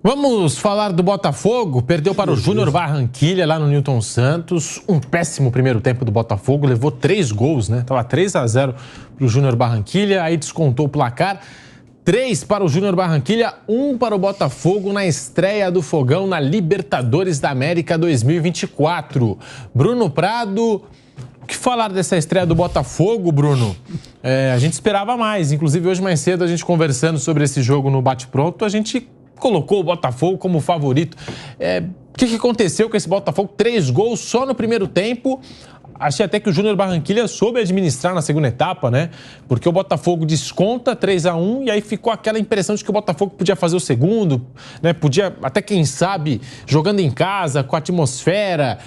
Vamos falar do Botafogo. Perdeu para o Júnior Barranquilla lá no Newton Santos. Um péssimo primeiro tempo do Botafogo. Levou 3 gols, né? Tava 3-0 para o Júnior Barranquilla. Aí descontou o placar. 3 para o Júnior Barranquilla, 1 para o Botafogo na estreia do Fogão na Libertadores da América 2024. Bruno Prado, o que falar dessa estreia do Botafogo, Bruno? A gente esperava mais. Inclusive, hoje mais cedo, a gente conversando sobre esse jogo no Bate-Pronto, a gente colocou o Botafogo como favorito. O que aconteceu com esse Botafogo? 3 gols só no primeiro tempo. Achei até que o Júnior Barranquilla soube administrar na segunda etapa, né? Porque o Botafogo desconta 3-1 e aí ficou aquela impressão de que o Botafogo podia fazer o segundo, né? Podia, até quem sabe, jogando em casa, com a atmosfera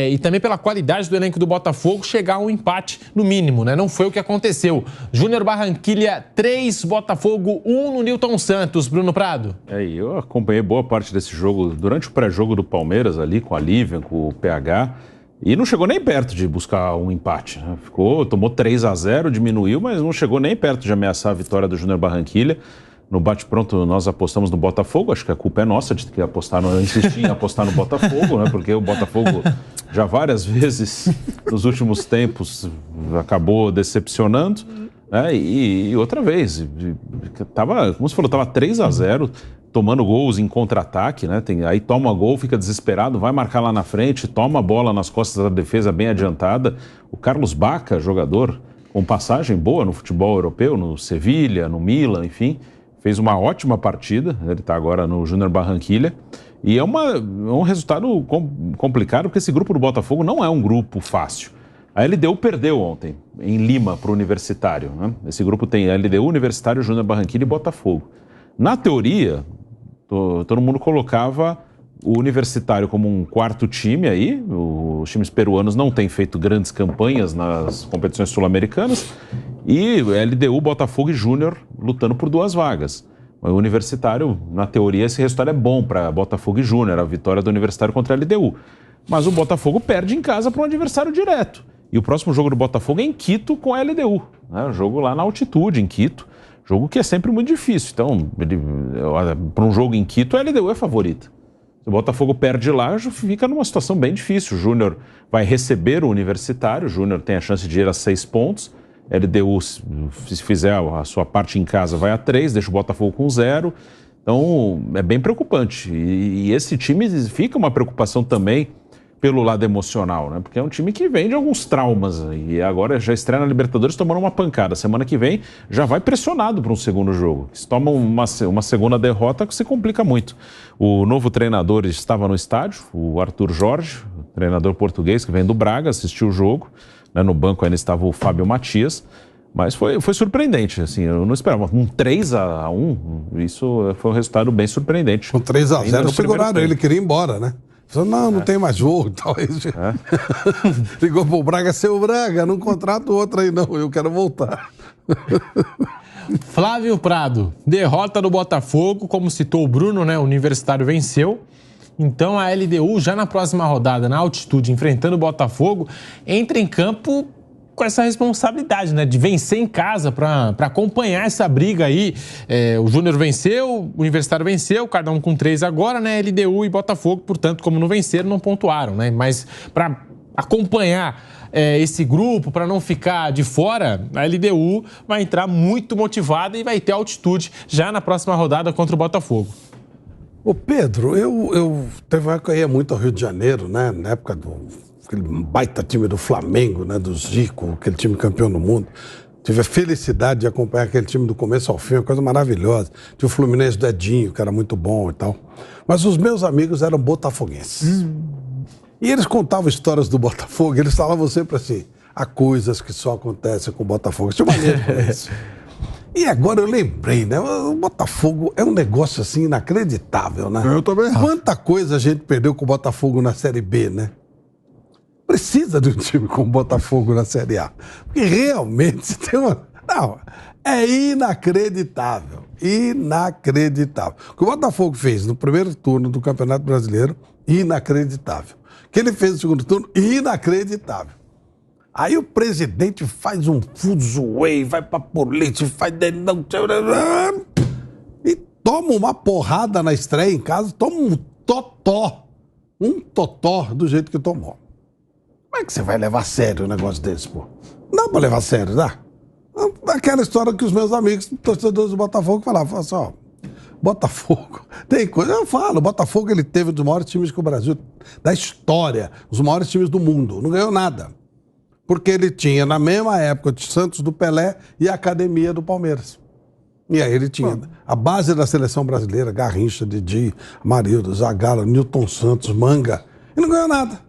e também pela qualidade do elenco do Botafogo, chegar a um empate no mínimo, né? Não foi o que aconteceu. Júnior Barranquilla 3, Botafogo 1 no Newton Santos. Bruno Prado. Eu acompanhei boa parte desse jogo durante o pré-jogo do Palmeiras ali, com a Lívia, com o PH. E não chegou nem perto de buscar um empate, né? Tomou 3-0, diminuiu, mas não chegou nem perto de ameaçar a vitória do Júnior Barranquilla. No bate-pronto nós apostamos no Botafogo, acho que a culpa é nossa de que insistir em apostar no Botafogo, né? Porque o Botafogo já várias vezes nos últimos tempos acabou decepcionando, né? E outra vez, como você falou, estava 3-0, tomando gols em contra-ataque, né? Aí toma gol, fica desesperado, vai marcar lá na frente, toma a bola nas costas da defesa bem adiantada. O Carlos Bacca, jogador com passagem boa no futebol europeu, no Sevilha, no Milan, enfim, fez uma ótima partida. Ele está agora no Júnior Barranquilla. E é um resultado complicado, porque esse grupo do Botafogo não é um grupo fácil. A LDU perdeu ontem, em Lima, para o Universitário, né? Esse grupo tem a LDU, Universitário, Júnior Barranquilla e Botafogo. Na teoria, todo mundo colocava o Universitário como um quarto time aí. Os times peruanos não têm feito grandes campanhas nas competições sul-americanas. E LDU, Botafogo e Júnior lutando por 2 vagas. O Universitário, na teoria, esse resultado é bom para Botafogo e Júnior, a vitória do Universitário contra a LDU. Mas o Botafogo perde em casa para um adversário direto. E o próximo jogo do Botafogo é em Quito com a LDU, né? O jogo lá na altitude, em Quito. Jogo que é sempre muito difícil. Então, para um jogo em Quito, a LDU é favorita. Se o Botafogo perde lá, fica numa situação bem difícil. O Júnior vai receber o Universitário. O Júnior tem a chance de ir a 6 pontos. A LDU, se fizer a sua parte em casa, vai a 3, deixa o Botafogo com 0. Então, é bem preocupante. E esse time fica uma preocupação também pelo lado emocional, né? Porque é um time que vem de alguns traumas e agora já estreia na Libertadores tomando uma pancada. Semana que vem já vai pressionado para um segundo jogo. Se toma uma segunda derrota, se complica muito. O novo treinador estava no estádio, o Arthur Jorge, treinador português que vem do Braga, assistiu o jogo, né? No banco ainda estava o Fábio Matias, mas foi surpreendente, assim, eu não esperava. Um 3-1, isso foi um resultado bem surpreendente. Com 3-0 seguraram, ele queria ir embora, né? Falou, não tem mais jogo e tal. Ligou pro Braga, seu Braga, não contrata o outro aí não, eu quero voltar. Flávio Prado, derrota do Botafogo, como citou o Bruno, né? O Universitário venceu. Então a LDU, já na próxima rodada, na altitude, enfrentando o Botafogo, entra em campo com essa responsabilidade, né, de vencer em casa para acompanhar essa briga aí. O Júnior venceu, o Universitário venceu, cada um com 3 agora, né? LDU e Botafogo, portanto, como não venceram, não pontuaram, né? Mas para acompanhar esse grupo, para não ficar de fora, a LDU vai entrar muito motivada e vai ter altitude já na próxima rodada contra o Botafogo. Ô Pedro, eu teve uma época que eu ia muito ao Rio de Janeiro, né? Na época aquele baita time do Flamengo, né, do Zico, aquele time campeão do mundo. Tive a felicidade de acompanhar aquele time do começo ao fim, uma coisa maravilhosa. Tinha o Fluminense do Edinho, que era muito bom e tal. Mas os meus amigos eram botafoguenses. E eles contavam histórias do Botafogo, eles falavam sempre assim, há coisas que só acontecem com o Botafogo. Tinha maneira com isso. E agora eu lembrei, né? O Botafogo é um negócio assim inacreditável, né? Eu também acho. Quanta coisa a gente perdeu com o Botafogo na Série B, né? Precisa de um time como o Botafogo na Série A. Porque realmente tem uma... Não, é inacreditável. Inacreditável. O que o Botafogo fez no primeiro turno do Campeonato Brasileiro, inacreditável. O que ele fez no segundo turno, inacreditável. Aí o presidente faz um fuzuê, vai pra polícia, faz denúncia... E toma uma porrada na estreia em casa, toma um totó do jeito que tomou. Como é que você vai levar a sério um negócio desse, pô? Não dá pra levar a sério, dá? Aquela história que os meus amigos, torcedores do Botafogo, falavam assim, ó, Botafogo, tem coisa, eu falo, o Botafogo ele teve um dos maiores times que o Brasil, da história, os maiores times do mundo, não ganhou nada. Porque ele tinha, na mesma época, o Santos do Pelé e a academia do Palmeiras. E aí ele tinha a base da seleção brasileira, Garrincha, Didi, Amarildo, Zagallo, Newton Santos, Manga, e não ganhou nada.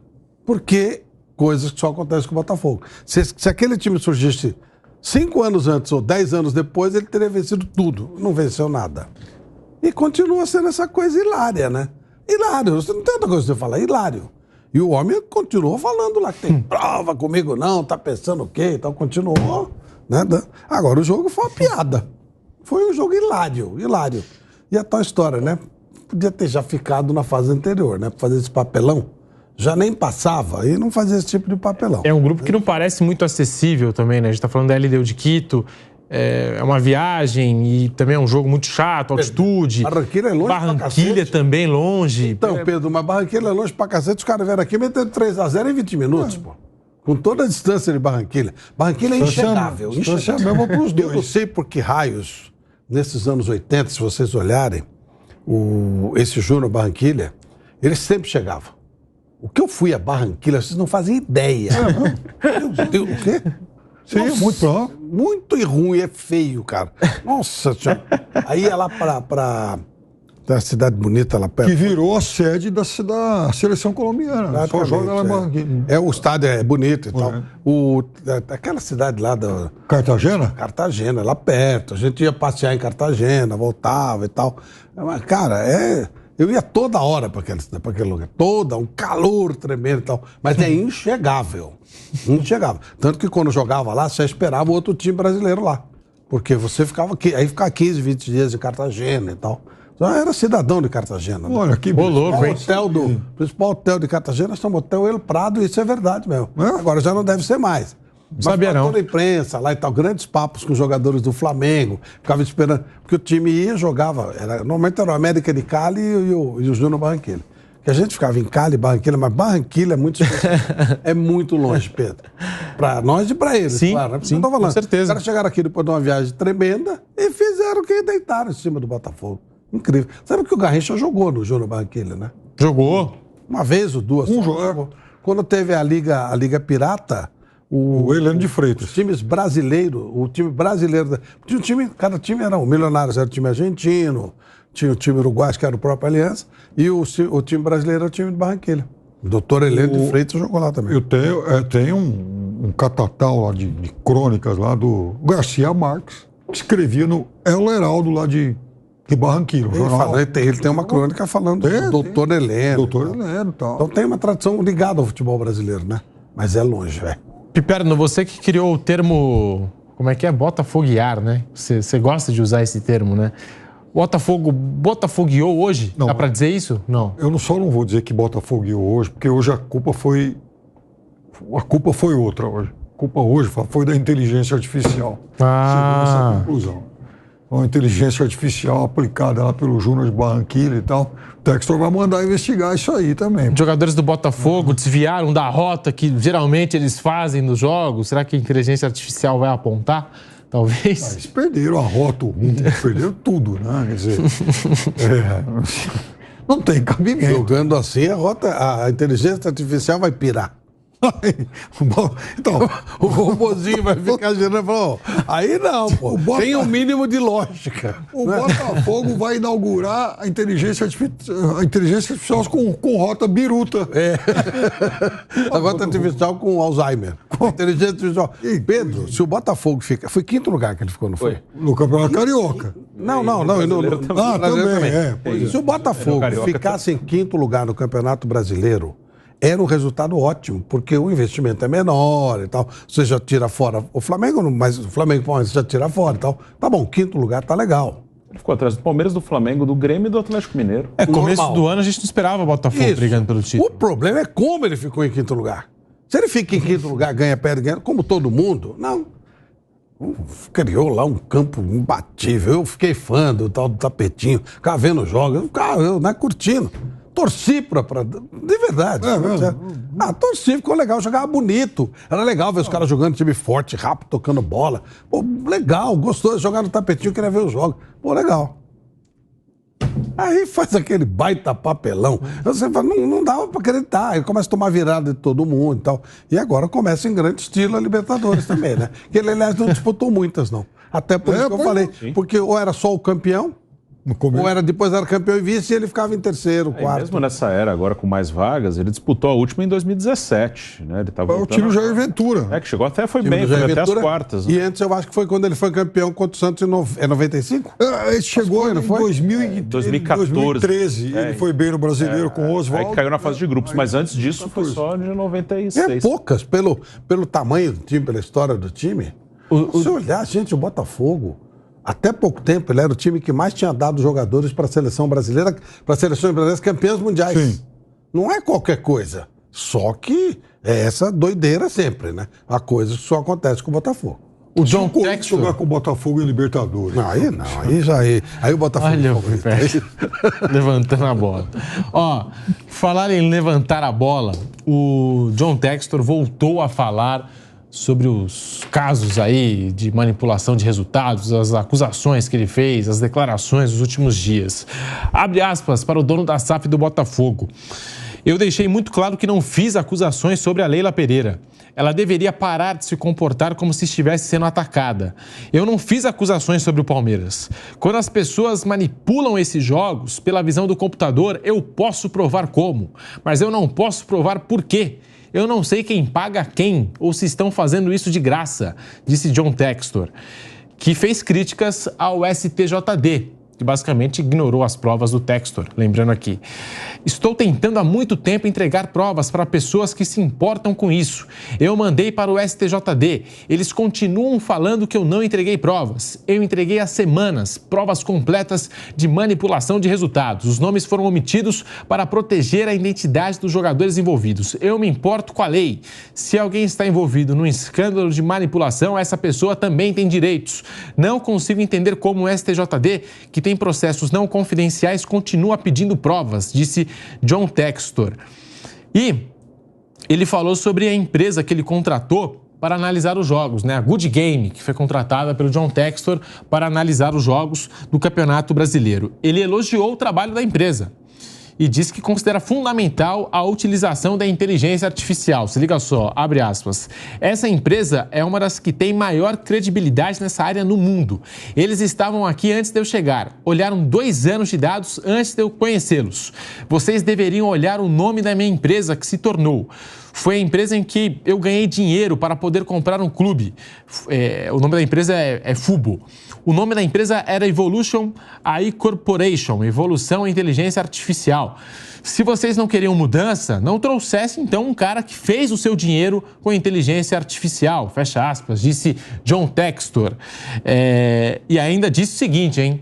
Porque coisas que só acontecem com o Botafogo. Se aquele time surgisse 5 anos antes ou 10 anos depois, ele teria vencido tudo. Não venceu nada. E continua sendo essa coisa hilária, né? Hilário. Você não tem outra coisa pra você falar, hilário. E o homem continuou falando lá que tem prova comigo não, tá pensando o quê? Então continuou. Né? Agora o jogo foi uma piada. Foi um jogo hilário. E a tal história, né? Podia ter já ficado na fase anterior, né? Pra fazer esse papelão. Já nem passava e não fazia esse tipo de papelão. É um grupo que não parece muito acessível também, né? A gente tá falando da LDU de Quito, é uma viagem e também é um jogo muito chato, altitude. Barranquilla é longe Barranquilla também longe. Então, Pedro, mas Barranquilla é longe pra cacete, os caras vieram aqui metendo 3-0 em 20 minutos, pô. Com toda a distância de Barranquilla. Barranquilla é inchegável. Mesmo pros dois. Eu não sei por que raios, nesses anos 80, se vocês olharem, esse Júnior Barranquilla, ele sempre chegava. O que eu fui a Barranquilla, vocês não fazem ideia. Meu Deus, o quê? Sim, nossa, muito bom. Muito ruim, é feio, cara. Nossa senhora. Aí ia lá pra a cidade bonita lá perto. Que virou a sede da seleção colombiana. Só joga lá em Barranquilla. O estádio é bonito e tal. Aquela cidade lá da... Cartagena? Cartagena, lá perto. A gente ia passear em Cartagena, voltava e tal. Mas, cara, eu ia toda hora para aquele lugar. Um calor tremendo e tal. Mas é inchegável. Inchegável. Tanto que quando jogava lá, você esperava o outro time brasileiro lá. Porque você ficava 15, 20 dias em Cartagena e tal. Então era cidadão de Cartagena. Né? Olha, que louco, hein? O principal hotel de Cartagena chama Hotel El Prado, e isso é verdade mesmo. Agora já não deve ser mais. Mas sabia não. toda a imprensa lá e tal, grandes papos com os jogadores do Flamengo, ficava esperando, porque o time ia e jogava, normalmente era o América de Cali e o Júnior Barranquilla. Que a gente ficava em Cali, Barranquilla, mas Barranquilla é muito é muito longe, Pedro. Para nós e para eles, sim, claro. Sim, falando. com certeza. Os caras chegaram aqui depois de uma viagem tremenda e fizeram o que deitaram em cima do Botafogo. Incrível. Sabe que o Garrincha jogou no Júnior Barranquilla, né? Jogou. Uma vez ou duas. Quando teve a Liga Pirata, o Heleno de Freitas. Os times brasileiros, o time brasileiro. Cada time era o Milionários, era o time argentino, tinha o time uruguaio, que era o próprio Aliança, e o time brasileiro era o time de Barranquilla. O doutor Heleno de Freitas jogou lá também. Eu tenho um catatal lá de crônicas lá do Garcia Marques, que escrevia no El Heraldo lá de Barranquilla. Ele tem uma crônica falando do doutor Heleno. Doutor Heleno e tal. Então tem uma tradição ligada ao futebol brasileiro, né? Mas é longe, velho. Piperno, você que criou o termo, como é que é? Botafoguear, né? Você gosta de usar esse termo, né? Botafogueou hoje? Não, dá pra dizer isso? Não. Eu não vou dizer que Botafogueou hoje, porque hoje a culpa foi outra hoje. A culpa hoje foi da inteligência artificial. Chegou essa conclusão. Uma inteligência artificial aplicada lá pelo Júnior de Barranquilla e tal. O Textor vai mandar investigar isso aí também. Os jogadores do Botafogo desviaram da rota que geralmente eles fazem nos jogos. Será que a inteligência artificial vai apontar? Talvez. Eles perderam a rota, o rumo, perderam tudo, né? Quer dizer, não tem cabimento. Jogando assim, a inteligência artificial vai pirar. Então, o robôzinho vai ficar girando e falar, aí não, pô. Tem um mínimo de lógica. O Botafogo vai inaugurar a inteligência artificial com rota biruta. A rota artificial com Alzheimer. Inteligência artificial. Pedro, se o Botafogo fica... Foi quinto lugar que ele ficou, não foi? No Campeonato Carioca. Não. Também. Se o Botafogo ficasse em quinto lugar no Campeonato Brasileiro, era um resultado ótimo, porque o investimento é menor e tal. Você já tira fora o Flamengo, mas o Flamengo você já tira fora e tal. Tá bom, quinto lugar tá legal. Ele ficou atrás do Palmeiras, do Flamengo, do Grêmio e do Atlético Mineiro. Começo do ano a gente não esperava o Botafogo brigando pelo título. O problema é como ele ficou em quinto lugar. Se ele fica em quinto lugar, perde, ganha, como todo mundo, não. Criou lá um campo imbatível. Eu fiquei fã do tal do Tapetinho, ficava vendo jogos, eu né, curtindo. Torci de verdade. Torci, ficou legal, jogava bonito. Era legal ver os caras jogando time forte, rápido, tocando bola. Pô, legal, gostou de jogar no Tapetinho, queria ver os jogos. Pô, legal. Aí faz aquele baita papelão. Você fala, não dava pra acreditar. Aí começa a tomar virada de todo mundo e tal. E agora começa em grande estilo a Libertadores também, né? Que ele, aliás, não disputou muitas, não. Até por isso que eu falei. Sim. Porque ou era só o campeão, ou depois era campeão e vice e ele ficava em terceiro, quarto. Mesmo nessa era, agora com mais vagas, ele disputou a última em 2017, né? Ele tava o time Jair Ventura. Que chegou até, foi bem, foi até as quartas. Né? E antes eu acho que foi quando ele foi campeão contra o Santos em 95? Ele chegou em 2014. 2013, ele foi bem no Brasileiro com o Oswaldo. Aí caiu na fase de grupos, mas antes disso foi só de 96. Poucas, pelo tamanho do time, pela história do time. Se olhar, gente, o Botafogo... Até pouco tempo, ele era o time que mais tinha dado jogadores para a seleção brasileira, para as seleções brasileiras campeãs mundiais. Sim. Não é qualquer coisa. Só que é essa doideira sempre, né? A coisa que só acontece com o Botafogo. O John Textor jogar com o Botafogo em Libertadores. Aí o Botafogo... Olha o Pepe levantando a bola. Ó, falar em levantar a bola, o John Textor voltou a falar sobre os casos aí de manipulação de resultados, as acusações que ele fez, as declarações dos últimos dias. Abre aspas para o dono da SAF do Botafogo. Eu deixei muito claro que não fiz acusações sobre a Leila Pereira. Ela deveria parar de se comportar como se estivesse sendo atacada. Eu não fiz acusações sobre o Palmeiras. Quando as pessoas manipulam esses jogos pela visão do computador, eu posso provar como, mas eu não posso provar por quê. Eu não sei quem paga quem ou se estão fazendo isso de graça, disse John Textor, que fez críticas ao STJD, que basicamente ignorou as provas do Textor, lembrando aqui. Estou tentando há muito tempo entregar provas para pessoas que se importam com isso. Eu mandei para o STJD. Eles continuam falando que eu não entreguei provas. Eu entreguei há semanas provas completas de manipulação de resultados. Os nomes foram omitidos para proteger a identidade dos jogadores envolvidos. Eu me importo com a lei. Se alguém está envolvido num escândalo de manipulação, essa pessoa também tem direitos. Não consigo entender como o STJD, que tem processos não confidenciais, continua pedindo provas, disse John Textor. E ele falou sobre a empresa que ele contratou para analisar os jogos, né? A Good Game, que foi contratada pelo John Textor para analisar os jogos do Campeonato Brasileiro. Ele elogiou o trabalho da empresa e disse que considera fundamental a utilização da inteligência artificial. Se liga só, abre aspas. Essa empresa é uma das que tem maior credibilidade nessa área no mundo. Eles estavam aqui antes de eu chegar. Olharam 2 anos de dados antes de eu conhecê-los. Vocês deveriam olhar o nome da minha empresa que se tornou. Foi a empresa em que eu ganhei dinheiro para poder comprar um clube. O nome da empresa é Fubo. O nome da empresa era Evolution AI Corporation, Evolução e Inteligência Artificial. Se vocês não queriam mudança, não trouxesse então um cara que fez o seu dinheiro com inteligência artificial, fecha aspas, disse John Textor. E ainda disse o seguinte, hein?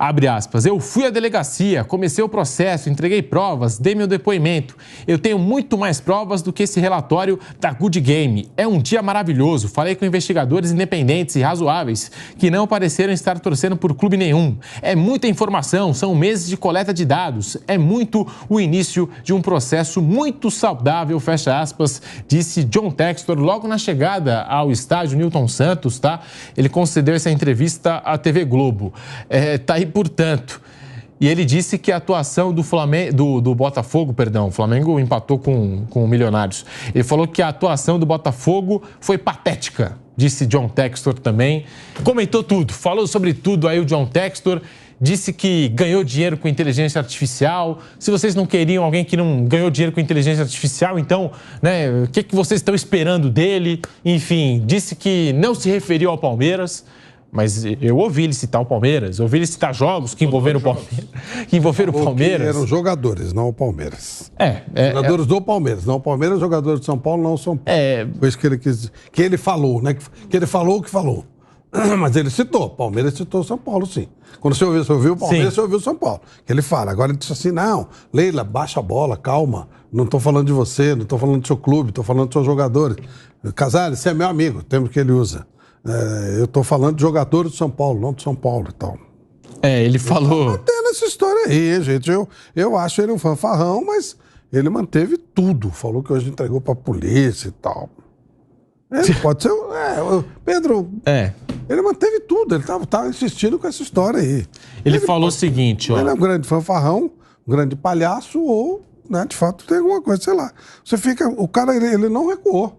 Abre aspas, eu fui à delegacia, comecei o processo, entreguei provas, dei meu depoimento. Eu tenho muito mais provas do que esse relatório da Good Game. É um dia maravilhoso. Falei com investigadores independentes e razoáveis que não pareceram estar torcendo por clube nenhum. É muita informação, são meses de coleta de dados. É muito o início de um processo muito saudável, fecha aspas, disse John Textor logo na chegada ao estádio Newton Santos, tá? Ele concedeu essa entrevista à TV Globo. Tá aí, portanto, e ele disse que a atuação do Botafogo, o Flamengo empatou com o Milionários. Ele falou que a atuação do Botafogo foi patética, disse John Textor também. Comentou tudo, falou sobre tudo aí o John Textor, disse que ganhou dinheiro com inteligência artificial. Se vocês não queriam alguém que não ganhou dinheiro com inteligência artificial, então, né, o que vocês estão esperando dele? Enfim, disse que não se referiu ao Palmeiras. Mas eu ouvi ele citar o Palmeiras, ouvi ele citar jogos que envolveram o Palmeiras. Que envolveram o Palmeiras. Eram jogadores, não o Palmeiras. Jogadores do Palmeiras, não o Palmeiras, jogadores de São Paulo, não o São Paulo. Foi isso que ele quis. Que ele falou, né? Que ele falou o que falou. Mas ele citou, Palmeiras citou São Paulo, sim. Quando você ouviu o Palmeiras, você ouviu o São Paulo. Que ele fala. Agora ele disse assim: não, Leila, baixa a bola, calma. Não estou falando de você, não estou falando do seu clube, estou falando dos seus jogadores. Casares, você é meu amigo, termo que ele usa. Eu estou falando de jogador do São Paulo, não do São Paulo e tal. Ele falou... Mantendo essa história aí, gente. Eu acho ele um fanfarrão, mas ele manteve tudo. Falou que hoje entregou para a polícia e tal. Ele pode ser... Pedro... Ele manteve tudo. Ele estava insistindo com essa história aí. Ele falou o seguinte, ó... Ele é um grande fanfarrão, um grande palhaço ou, né, de fato, tem alguma coisa, sei lá. Você fica... O cara, ele não recuou.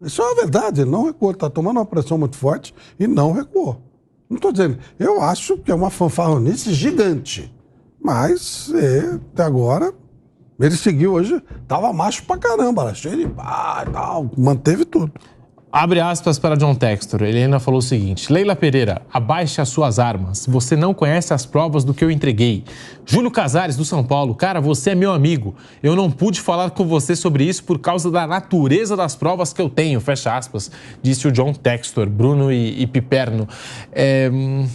Isso é uma verdade. Ele não recuou. Ele está tomando uma pressão muito forte e não recuou. Não estou dizendo. Eu acho que é uma fanfarronice gigante. Mas, até agora, ele seguiu hoje, tava macho pra caramba, cheio de pá e tal, manteve tudo. Abre aspas para John Textor. Ele ainda falou o seguinte: Leila Pereira, abaixe as suas armas. Você não conhece as provas do que eu entreguei. Júlio Casares, do São Paulo. Cara, você é meu amigo. Eu não pude falar com você sobre isso por causa da natureza das provas que eu tenho. Fecha aspas, disse o John Textor, Bruno e Piperno. O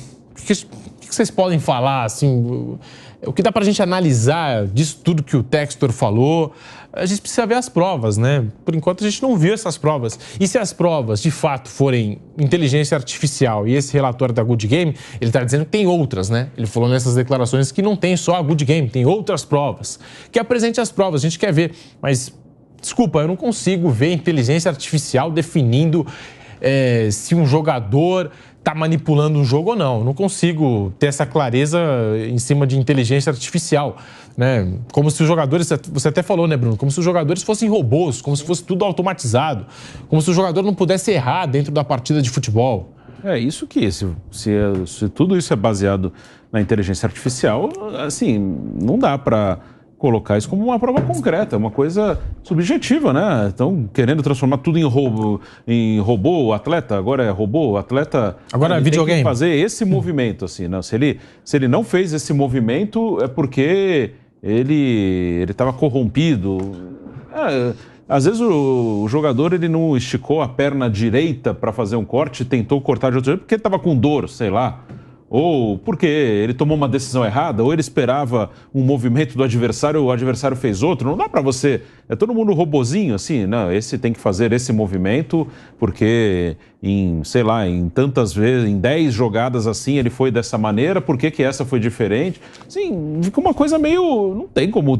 que vocês podem falar, assim... O que dá pra gente analisar disso tudo que o Textor falou? A gente precisa ver as provas, né? Por enquanto a gente não viu essas provas. E se as provas, de fato, forem inteligência artificial e esse relatório da Good Game, ele tá dizendo que tem outras, né? Ele falou nessas declarações que não tem só a Good Game, tem outras provas. Que apresente as provas, a gente quer ver. Mas, desculpa, eu não consigo ver inteligência artificial definindo se um jogador tá manipulando um jogo ou não. Eu não consigo ter essa clareza em cima de inteligência artificial, né? Como se os jogadores, você até falou, né, Bruno? Como se os jogadores fossem robôs, como se fosse tudo automatizado, como se o jogador não pudesse errar dentro da partida de futebol. Isso que, se tudo isso é baseado na inteligência artificial, assim, não dá para colocar isso como uma prova concreta, uma coisa subjetiva, né? Estão querendo transformar tudo em robô, o atleta, agora é robô, o atleta... Agora é videogame. Tem que fazer esse movimento, assim, né? Se ele não fez esse movimento, é porque ele estava corrompido. Às vezes o jogador ele não esticou a perna direita para fazer um corte, tentou cortar de outro jeito porque ele estava com dor, sei lá. Ou porque ele tomou uma decisão errada, ou ele esperava um movimento do adversário, o adversário fez outro. Não dá para você... É todo mundo robozinho, assim, não, esse tem que fazer esse movimento, porque em tantas vezes, em 10 jogadas assim, ele foi dessa maneira, por que essa foi diferente? Assim, fica uma coisa meio... Não tem como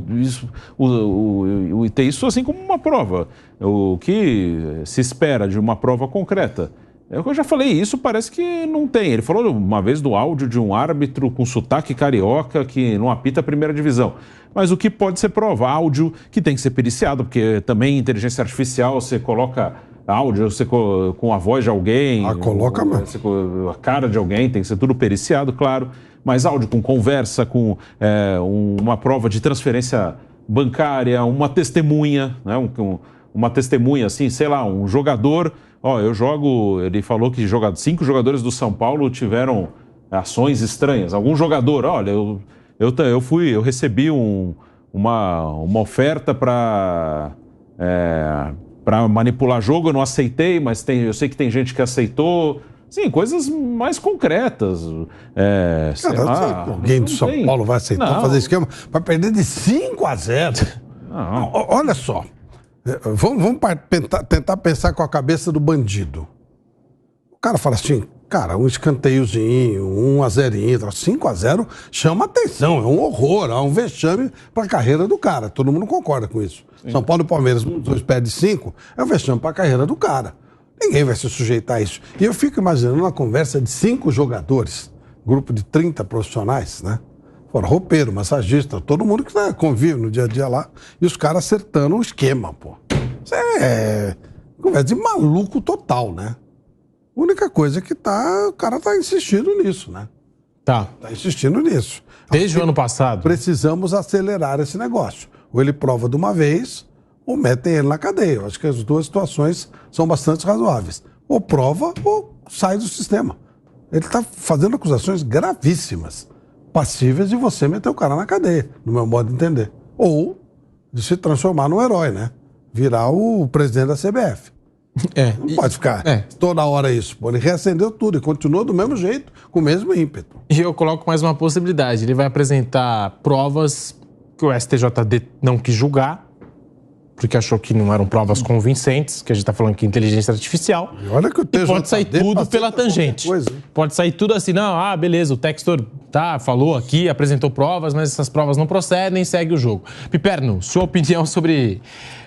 ter isso assim como uma prova. O que se espera de uma prova concreta? Eu já falei, isso parece que não tem. Ele falou uma vez do áudio de um árbitro com sotaque carioca que não apita a primeira divisão. Mas o que pode ser prova? Áudio que tem que ser periciado, porque também inteligência artificial, você coloca áudio com a voz de alguém. Coloca mesmo. A cara de alguém, tem que ser tudo periciado, claro. Mas áudio com conversa, com uma prova de transferência bancária, uma testemunha, né? Uma testemunha assim, sei lá, um jogador... ele falou que 5 jogadores do São Paulo tiveram ações estranhas. Algum jogador, eu recebi uma oferta para manipular jogo, eu não aceitei, mas eu sei que tem gente que aceitou. Sim, coisas mais concretas. Alguém do São Paulo vai aceitar fazer esquema para perder de 5-0. Olha só. Vamos tentar pensar com a cabeça do bandido. O cara fala assim, cara, um escanteiozinho, 1-0, 5-0, chama atenção, é um horror, é um vexame para a carreira do cara. Todo mundo concorda com isso. Sim. São Paulo e Palmeiras, os dois perdem 5, é um vexame para a carreira do cara. Ninguém vai se sujeitar a isso. E eu fico imaginando uma conversa de 5 jogadores, grupo de 30 profissionais, né? Fora roupeiro, massagista, todo mundo que convive no dia a dia lá, e os caras acertando um esquema, pô. Isso é conversa de maluco total, né? A única coisa que o cara tá insistindo nisso, né? Tá insistindo nisso. Desde o ano passado. Precisamos acelerar esse negócio. Ou ele prova de uma vez, ou metem ele na cadeia. Eu acho que as duas situações são bastante razoáveis. Ou prova, ou sai do sistema. Ele tá fazendo acusações gravíssimas, passíveis de você meter o cara na cadeia, no meu modo de entender. Ou de se transformar num herói, né? Virar o presidente da CBF. Não pode ficar toda hora isso. Pô, ele reacendeu tudo e continuou do mesmo jeito, com o mesmo ímpeto. E eu coloco mais uma possibilidade. Ele vai apresentar provas que o STJD não quis julgar porque achou que não eram provas convincentes, que a gente está falando que é inteligência artificial. E olha que o TJD pode sair tudo pela tangente. Pode sair tudo assim, não, beleza, o Textor falou aqui, apresentou provas, mas essas provas não procedem, segue o jogo. Piperno, sua opinião sobre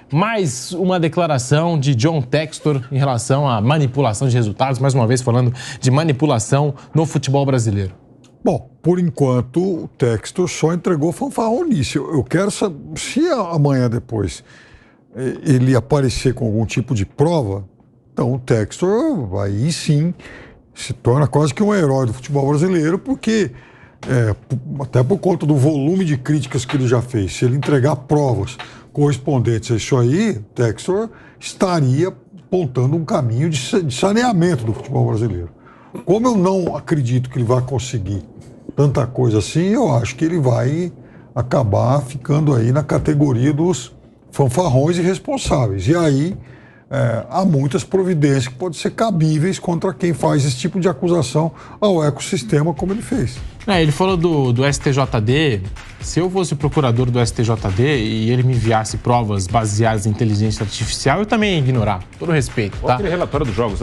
mais uma declaração de John Textor em relação à manipulação de resultados, mais uma vez falando de manipulação no futebol brasileiro. Bom, por enquanto, o Textor só entregou fanfarronice. Eu quero saber se amanhã depois ele aparecer com algum tipo de prova, então o Textor aí sim se torna quase que um herói do futebol brasileiro, porque até por conta do volume de críticas que ele já fez, se ele entregar provas correspondentes a isso aí, o Textor estaria apontando um caminho de saneamento do futebol brasileiro. Como eu não acredito que ele vai conseguir tanta coisa assim, eu acho que ele vai acabar ficando aí na categoria dos fanfarrões irresponsáveis. E aí há muitas providências que podem ser cabíveis contra quem faz esse tipo de acusação ao ecossistema como ele fez. Ele falou do STJD. Se eu fosse procurador do STJD e ele me enviasse provas baseadas em inteligência artificial, eu também ia ignorar. Todo respeito, tá? Aquele relatório dos jogos,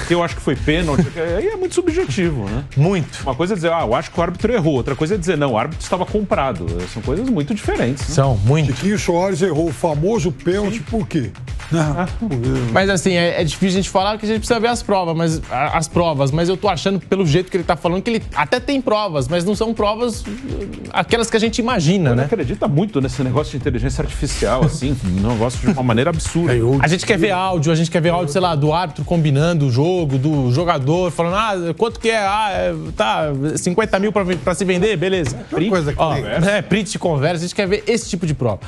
que eu acho que foi pênalti, aí é muito subjetivo, né? Muito. Uma coisa é dizer, eu acho que o árbitro errou. Outra coisa é dizer, não, o árbitro estava comprado. São coisas muito diferentes. Né? São, muito. Chiquinho Soares errou o famoso pênalti, por quê? Mas assim, é difícil a gente falar porque a gente precisa ver as provas, mas eu tô achando, pelo jeito que ele tá falando, que ele até tem provas, mas não são provas aquelas que a gente imagina, né? Ele acredita muito nesse negócio de inteligência artificial, assim, um negócio de uma maneira absurda. A gente quer ver áudio, sei lá, do árbitro combinando o jogo, do jogador, falando, quanto que é? 50 mil pra se vender, beleza. Print de conversa. Print de conversa, a gente quer ver esse tipo de prova.